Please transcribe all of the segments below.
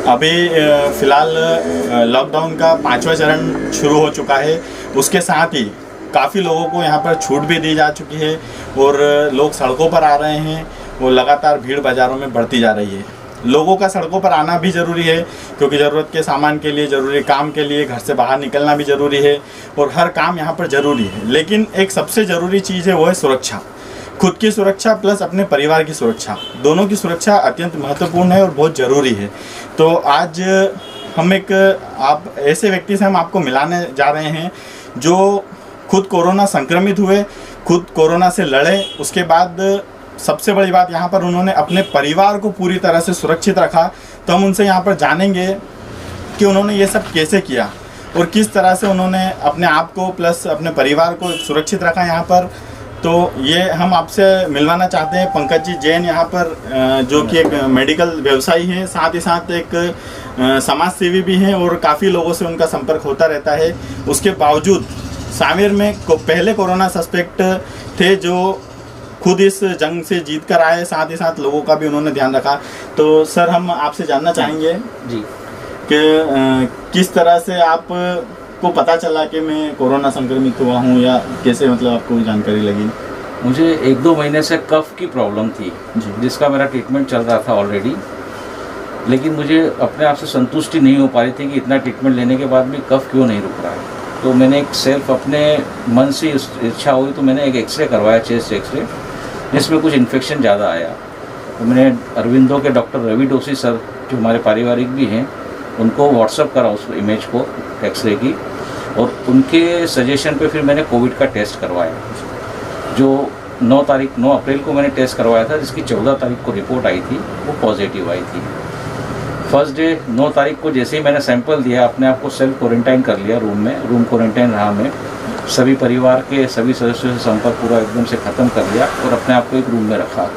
अभी फ़िलहाल लॉकडाउन का 5वां चरण शुरू हो चुका है। उसके साथ ही काफ़ी लोगों को यहाँ पर छूट भी दी जा चुकी है और लोग सड़कों पर आ रहे हैं। वो लगातार भीड़ बाज़ारों में बढ़ती जा रही है। लोगों का सड़कों पर आना भी ज़रूरी है क्योंकि ज़रूरत के सामान के लिए, ज़रूरी काम के लिए घर से बाहर निकलना भी ज़रूरी है और हर काम यहाँ पर ज़रूरी है। लेकिन एक सबसे ज़रूरी चीज़ है, वो है सुरक्षा। खुद की सुरक्षा प्लस अपने परिवार की सुरक्षा, दोनों की सुरक्षा अत्यंत महत्वपूर्ण है और बहुत ज़रूरी है। तो आज हम आप ऐसे व्यक्ति से हम आपको मिलाने जा रहे हैं जो खुद कोरोना संक्रमित हुए, खुद कोरोना से लड़े। उसके बाद सबसे बड़ी बात, यहाँ पर उन्होंने अपने परिवार को पूरी तरह से सुरक्षित रखा। तो हम उनसे यहाँ पर जानेंगे कि उन्होंने ये सब कैसे किया और किस तरह से उन्होंने अपने आप को प्लस अपने परिवार को सुरक्षित रखा यहाँ पर। तो ये हम आपसे मिलवाना चाहते हैं पंकज जी जैन, यहाँ पर जो कि एक मेडिकल व्यवसायी हैं, साथ ही साथ एक समाज सेवी भी हैं और काफ़ी लोगों से उनका संपर्क होता रहता है। उसके बावजूद सांवेर में पहले कोरोना सस्पेक्ट थे जो खुद इस जंग से जीत कर आए, साथ ही साथ लोगों का भी उन्होंने ध्यान रखा। तो सर, हम आपसे जानना चाहेंगे जी कि किस तरह से आप को पता चला कि मैं कोरोना संक्रमित हुआ हूँ, या कैसे मतलब आपको जानकारी लगी? मुझे 1-2 महीने से कफ की प्रॉब्लम थी जिसका मेरा ट्रीटमेंट चल रहा था ऑलरेडी, लेकिन मुझे अपने आप से संतुष्टि नहीं हो पा रही थी कि इतना ट्रीटमेंट लेने के बाद भी कफ क्यों नहीं रुक रहा है। तो मैंने एक सेल्फ अपने मन से इच्छा हुई तो मैंने एक एक्सरे करवाया, चेस्ट एक्सरे, जिसमें कुछ इन्फेक्शन ज़्यादा आया। तो मैंने अरविंदो के डॉक्टर रवि डोसी सर, जो हमारे पारिवारिक भी हैं, उनको व्हाट्सअप करा उस इमेज को, एक्सरे की, और उनके सजेशन पे फिर मैंने कोविड का टेस्ट करवाया, जो 9 अप्रैल को मैंने टेस्ट करवाया था, जिसकी 14 तारीख को रिपोर्ट आई थी, वो पॉजिटिव आई थी। फर्स्ट डे 9 तारीख को जैसे ही मैंने सैंपल दिया, अपने आप को सेल्फ क्वारंटाइन कर लिया रूम क्वारंटाइन रहा मैं। सभी परिवार के सभी सदस्यों से संपर्क पूरा एकदम से ख़त्म कर लिया और अपने आप को एक रूम में रखा,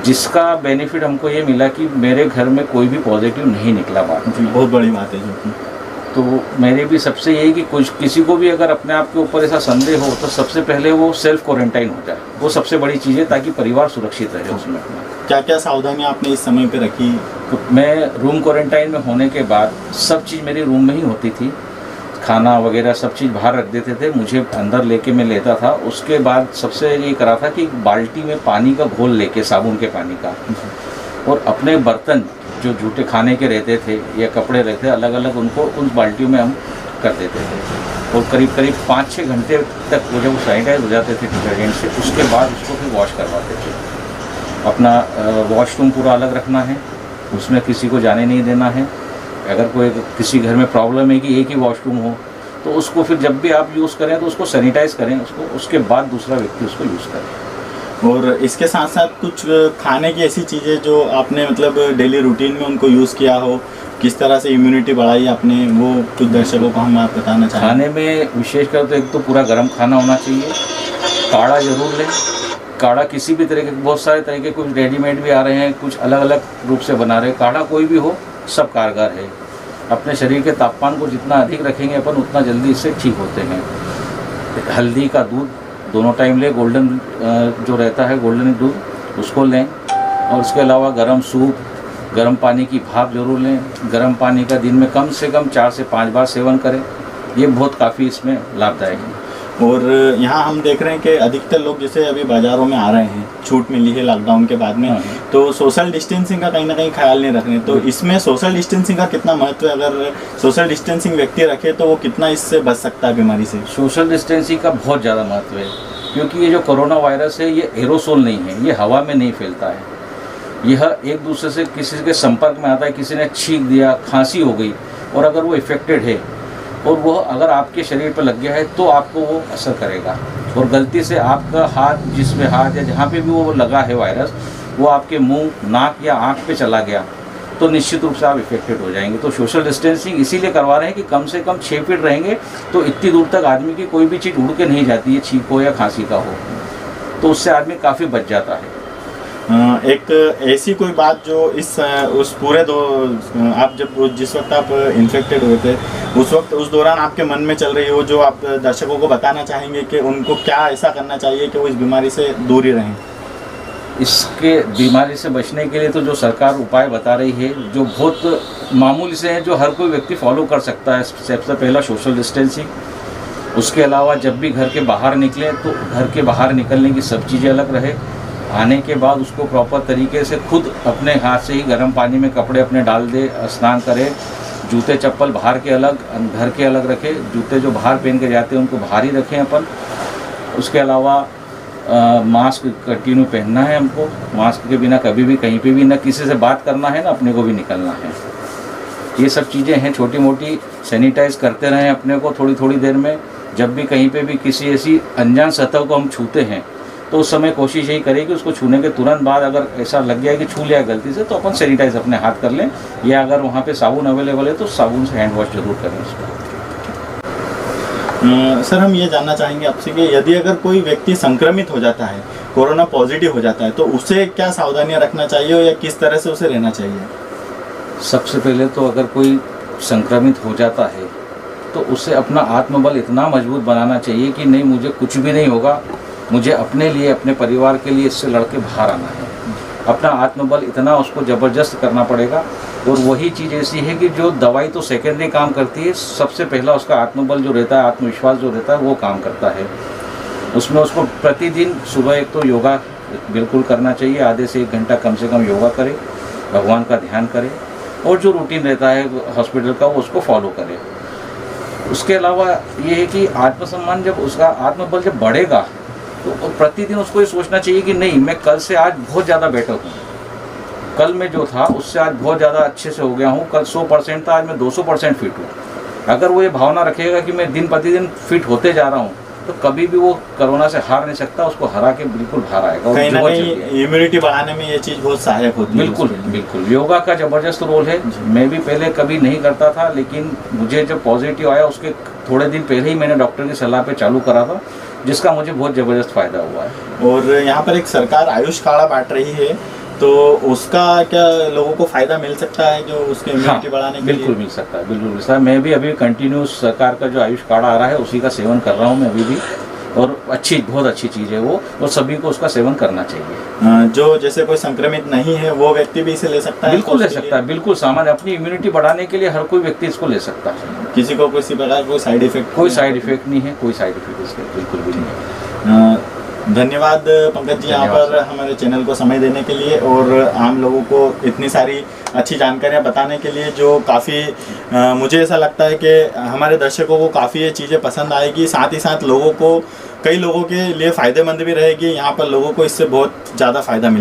जिसका बेनिफिट हमको ये मिला कि मेरे घर में कोई भी पॉजिटिव नहीं निकला बात। बहुत बड़ी बात है। जो तो मेरे भी सबसे यही कि किसी को भी अगर अपने आप के ऊपर ऐसा संदेह हो तो सबसे पहले वो सेल्फ क्वारंटाइन हो जाए, वो सबसे बड़ी चीज़ है, ताकि परिवार सुरक्षित रहे उसमें। क्या क्या सावधानियाँ आपने इस समय पे रखी? तो मैं रूम क्वारंटाइन में होने के बाद सब चीज़ मेरी रूम में ही होती थी, खाना वगैरह सब चीज़ बाहर रख देते थे, मुझे अंदर लेके मैं लेता था। उसके बाद सबसे ये करा था कि बाल्टी में पानी का घोल लेके, साबुन के पानी का, और अपने बर्तन जो जूठे खाने के रहते थे या कपड़े रहते थे, अलग अलग उनको उन बाल्टियों में हम कर देते थे। और करीब 5-6 घंटे तक वो जब सैनिटाइज हो जाते थे डिटर्जेंट से, उसके बाद उसको फिर वॉश करवाते थे। अपना वॉशरूम पूरा अलग रखना है, उसमें किसी को जाने नहीं देना है। अगर किसी घर में प्रॉब्लम है कि एक ही वॉशरूम हो, तो उसको फिर जब भी आप यूज़ करें तो उसको सैनिटाइज़ करें, उसके बाद दूसरा व्यक्ति उसको यूज़ करे। और इसके साथ साथ कुछ खाने की ऐसी चीज़ें जो आपने मतलब डेली रूटीन में उनको यूज़ किया हो, किस तरह से इम्यूनिटी बढ़ाई आपने, वो कुछ दर्शकों को हम आप बताना चाहें? खाने में विशेषकर तो एक तो पूरा गर्म खाना होना चाहिए, काढ़ा ज़रूर लें। काढ़ा किसी भी तरह के, बहुत सारे तरह के, कुछ रेडीमेड भी आ रहे हैं, कुछ अलग अलग रूप से बना रहे हैं। काढ़ा कोई भी हो, सब कारगर है। अपने शरीर के तापमान को जितना अधिक रखेंगे अपन, उतना जल्दी इससे ठीक होते हैं। हल्दी का दूध दोनों टाइम लें, गोल्डन जो रहता है गोल्डन दूध, उसको लें। और उसके अलावा गर्म सूप, गर्म पानी की भाप जरूर लें। गर्म पानी का दिन में कम से कम 4 से 5 बार सेवन करें, ये बहुत काफ़ी इसमें लाभदायक है। और यहाँ हम देख रहे हैं कि अधिकतर लोग जैसे अभी बाज़ारों में आ रहे हैं, छूट मिली है लॉकडाउन के बाद में, तो सोशल डिस्टेंसिंग का कहीं ना कहीं ख्याल नहीं रख रहे हैं। तो इसमें सोशल डिस्टेंसिंग का कितना महत्व है? अगर सोशल डिस्टेंसिंग व्यक्ति रखे तो वो कितना इससे बच सकता है बीमारी से? सोशल डिस्टेंसिंग का बहुत ज़्यादा महत्व है, क्योंकि ये जो कोरोना वायरस है, ये एरोसोल नहीं है, ये हवा में नहीं फैलता है। यह एक दूसरे से किसी के संपर्क में आता है, किसी ने छींक दिया, खांसी हो गई, और अगर वो इफेक्टेड है और वह अगर आपके शरीर पर लग गया है तो आपको वो असर करेगा। और गलती से आपका हाथ, जिसमें हाथ या जहाँ पे भी वो लगा है वायरस, वो आपके मुंह, नाक या आँख पे चला गया तो निश्चित रूप से आप इफेक्टेड हो जाएंगे। तो सोशल डिस्टेंसिंग इसीलिए करवा रहे हैं कि कम से कम 6 फीट रहेंगे तो इतनी दूर तक आदमी की कोई भी चीज़ उड़ के नहीं जाती है, छींक हो या खांसी का हो, तो उससे आदमी काफ़ी बच जाता है। एक ऐसी कोई बात जो उस पूरे आप जिस वक्त आप इन्फेक्टेड हुए थे, उस दौरान आपके मन में चल रही हो, जो आप दर्शकों को बताना चाहेंगे कि उनको क्या ऐसा करना चाहिए कि वो इस बीमारी से दूर ही रहें? इसके बीमारी से बचने के लिए तो जो सरकार उपाय बता रही है, जो बहुत मामूली से हैं, जो हर कोई व्यक्ति फॉलो कर सकता है। सबसे पहला सोशल डिस्टेंसिंग, उसके अलावा जब भी घर के बाहर निकलें तो घर के बाहर निकलने की सब चीज़ें अलग रहे। आने के बाद उसको प्रॉपर तरीके से खुद अपने हाथ से ही गर्म पानी में कपड़े अपने डाल दे, स्नान करे। जूते चप्पल बाहर के अलग, घर के अलग रखें। जूते जो बाहर पहन के जाते हैं उनको बाहर ही रखें अपन। उसके अलावा मास्क कंटिन्यू पहनना है हमको। मास्क के बिना कभी भी कहीं पे भी ना किसी से बात करना है, ना अपने को भी निकलना है। ये सब चीज़ें हैं छोटी मोटी। सैनिटाइज करते रहें अपने को थोड़ी थोड़ी देर में। जब भी कहीं पे भी किसी ऐसी अनजान सतह को हम छूते हैं तो उस समय कोशिश यही करें कि उसको छूने के तुरंत बाद अगर ऐसा लग जाए कि छू लिया गलती से, तो अपन सैनिटाइज अपने हाथ कर लें, या अगर वहाँ पे साबुन अवेलेबल है तो साबुन से हैंड वॉश जरूर करें उसको। सर, हम ये जानना चाहेंगे आपसे कि यदि अगर कोई व्यक्ति संक्रमित हो जाता है, कोरोना पॉजिटिव हो जाता है, तो उसे क्या सावधानियां रखना चाहिए या किस तरह से उसे रहना चाहिए? सबसे पहले तो अगर कोई संक्रमित हो जाता है तो उसे अपना आत्मबल इतना मजबूत बनाना चाहिए कि नहीं, मुझे कुछ भी नहीं होगा, मुझे अपने लिए, अपने परिवार के लिए इससे लड़के बाहर आना है। अपना आत्मबल इतना उसको ज़बरदस्त करना पड़ेगा। और वही चीज़ ऐसी है कि जो दवाई तो सेकेंडरी काम करती है, सबसे पहला उसका आत्मबल जो रहता है, आत्मविश्वास जो रहता है, वो काम करता है। उसमें उसको प्रतिदिन सुबह एक तो योगा बिल्कुल करना चाहिए, आधे से 1 घंटा कम से कम योगा करे, भगवान का ध्यान करे, और जो रूटीन रहता है हॉस्पिटल का वो उसको फॉलो करे। उसके अलावा ये है कि आत्मसम्मान, जब उसका आत्मबल जब बढ़ेगा तो प्रतिदिन उसको ये सोचना चाहिए कि नहीं, मैं कल से आज बहुत ज़्यादा बेटर हूँ। कल मैं जो था उससे आज बहुत ज़्यादा अच्छे से हो गया हूँ। कल 100% था, आज मैं 200% फिट हूँ। अगर वो ये भावना रखेगा कि मैं दिन प्रतिदिन फिट होते जा रहा हूँ, तो कभी भी वो कोरोना से हार नहीं सकता। उसको हरा के बिल्कुल बाहर आएगा। कहीं ना कहीं इम्यूनिटी बढ़ाने में ये चीज़ बहुत सहायक होती है। बिल्कुल बिल्कुल, योगा का ज़बरदस्त रोल है। मैं भी पहले कभी नहीं करता था, लेकिन मुझे जब पॉजिटिव आया उसके थोड़े दिन पहले ही मैंने डॉक्टर की सलाह पे चालू करा था, जिसका मुझे बहुत ज़बरदस्त फ़ायदा हुआ है। और यहाँ पर एक सरकार आयुष काढ़ा बांट रही है, तो उसका क्या लोगों को फ़ायदा मिल सकता है, जो उसके इम्यूनिटी बढ़ाने के लिए? बिल्कुल मिल सकता है, बिल्कुल मिल सकता है। मैं भी अभी कंटिन्यूस सरकार का जो आयुष काढ़ा आ रहा है उसी का सेवन कर रहा हूँ मैं अभी भी, और बहुत अच्छी चीज़ है वो, और सभी को उसका सेवन करना चाहिए। जो जैसे कोई संक्रमित नहीं है वो व्यक्ति भी इसे ले सकता है? बिल्कुल ले सकता है, बिल्कुल सामान्य अपनी इम्यूनिटी बढ़ाने के लिए हर कोई व्यक्ति इसको ले सकता है। किसी को किसी प्रकार कोई साइड इफेक्ट? कोई साइड इफेक्ट नहीं है, कोई साइड इफेक्ट इसके बिल्कुल भी नहीं है। धन्यवाद पंकज जी, यहाँ पर हमारे चैनल को समय देने के लिए और आम लोगों को इतनी सारी अच्छी जानकारियाँ बताने के लिए, जो काफ़ी मुझे ऐसा लगता है कि हमारे दर्शकों को काफ़ी ये चीज़ें पसंद आएगी। साथ ही साथ लोगों को, कई लोगों के लिए फ़ायदेमंद भी रहेगी। यहाँ पर लोगों को इससे बहुत ज़्यादा फ़ायदा मिलेगा।